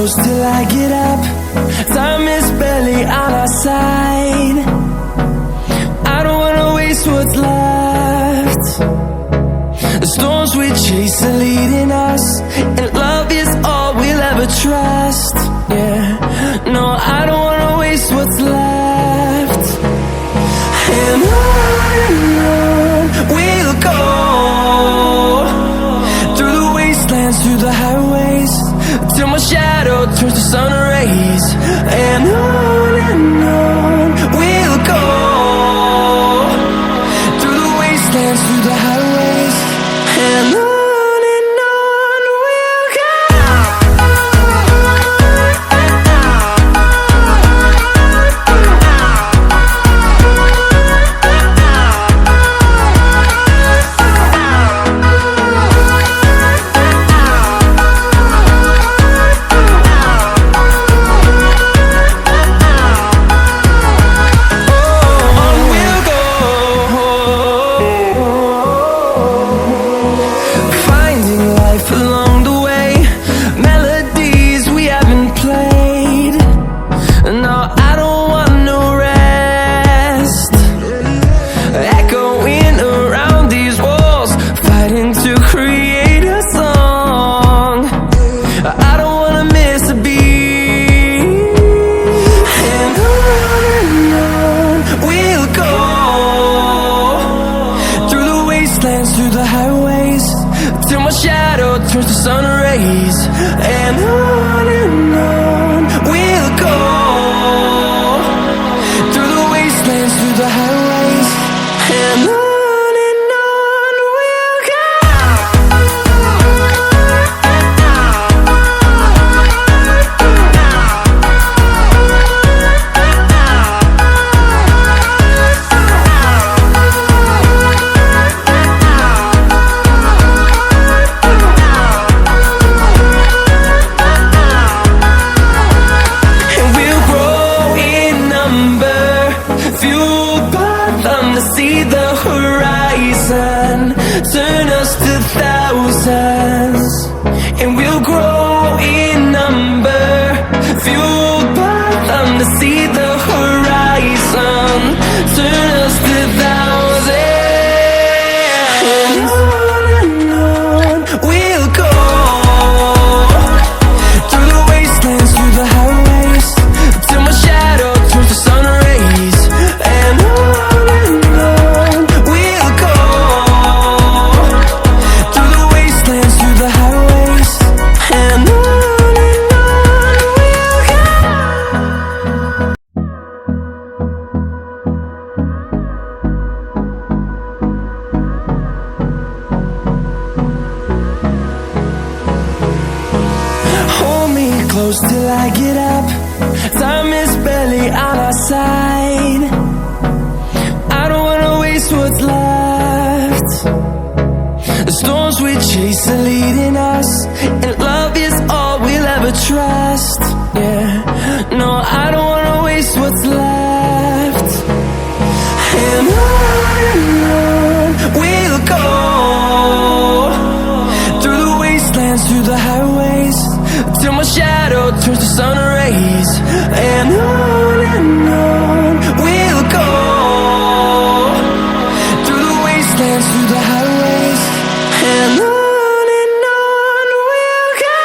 close till I get up. Time is barely on our side. I don't wanna waste what's left. The storms we chase are leading us, and love is all we'll ever trust. Yeah, no, I don't wanna waste what's left. And on we'll go, through the wastelands, through the highways, till my shadow turns to sun rays. And on we'll go, through the wastelands, through the highways, and on we'll go. Through the highways, till my shadow turns to sun rays. And on we'll go, through the wastelands, through the highways, and on we'll go. See the horizon, turn us to thousands, and we'll grow in number, fueled by them to see the horizon, turn us to thousands. And on we'll go, through the wastelands, through the highways, till my shadow turns to sun rays. And close till I get up. Time is barely on our side. I don't wanna waste what's left. The storms we chase are leading us, and love is all we'll ever trust. Yeah, no, I don't wanna waste what's left. And on we'll go, through the wastelands, through the highways, till my shadow turns to sun rays. And on we'll go, through the wastelands, through the highways, and on we'll go.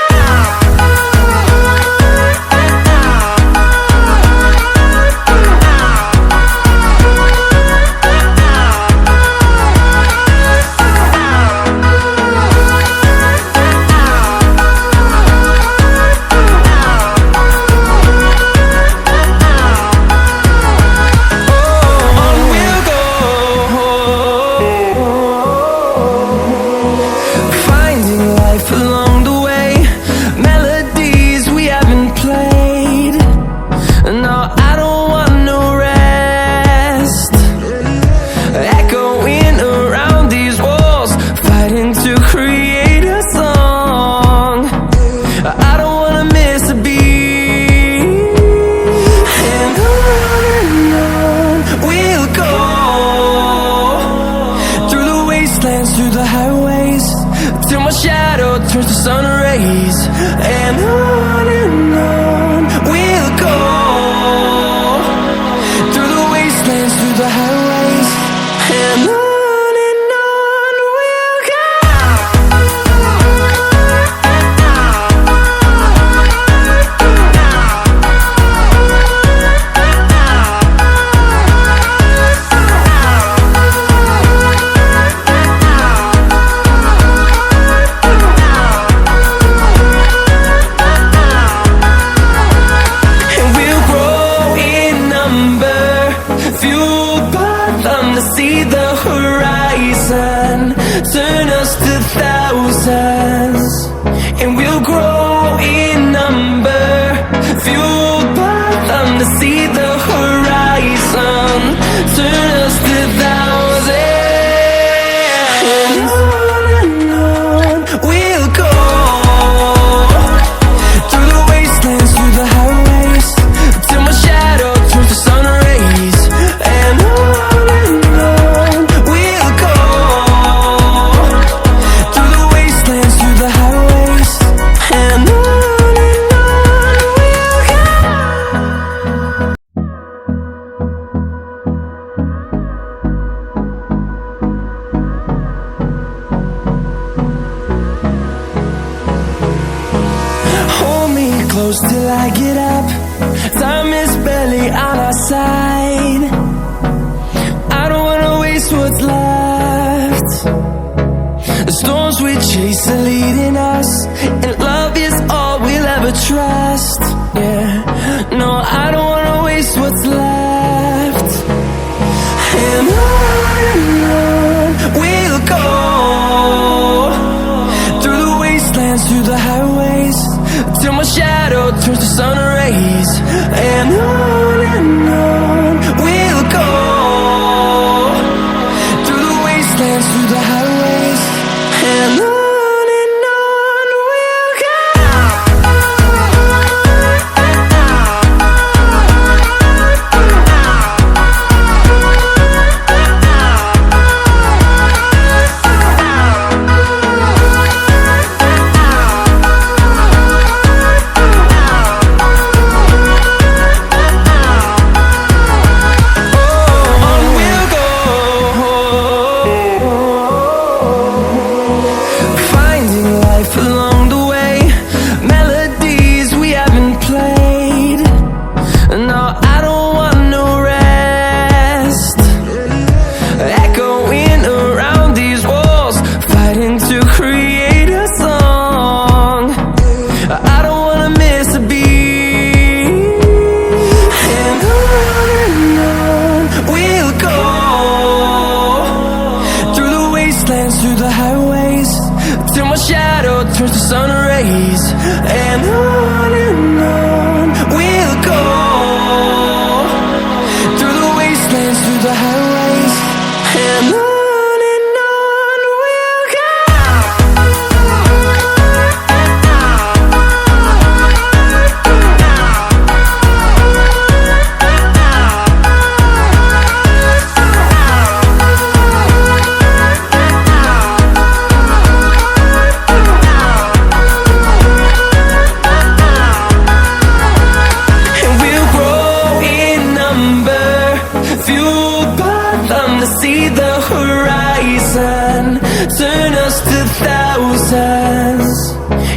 promises,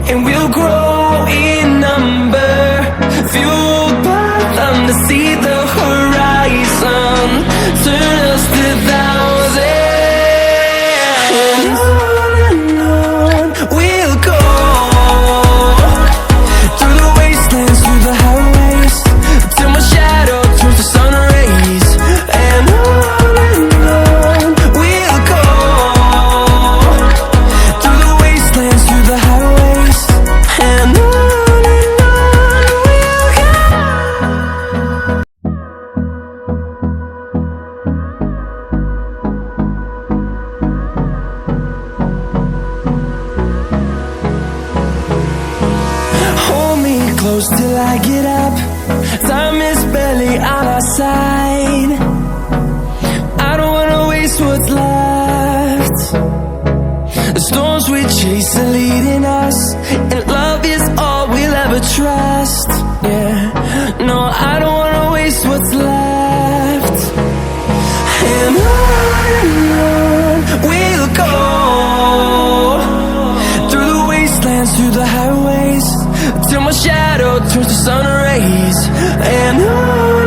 and we'll grow in number, fueled by them to see the horizon, turn us to thousands. And on we'll go, through the wastelands, through the highways, till my shadow turns to sun rays. And on we'll go, through the wastelands, through the highways. And on we'll go. Hold me close till I get up. Time is barely on our side. I don't wanna waste what's left. The storms we chase are leading us, and love is all we'll ever trust. Yeah, no, I don't wanna waste what's left. And on we'll go, through the wastelands, through the highways, till my shadow turns to sun rays. And on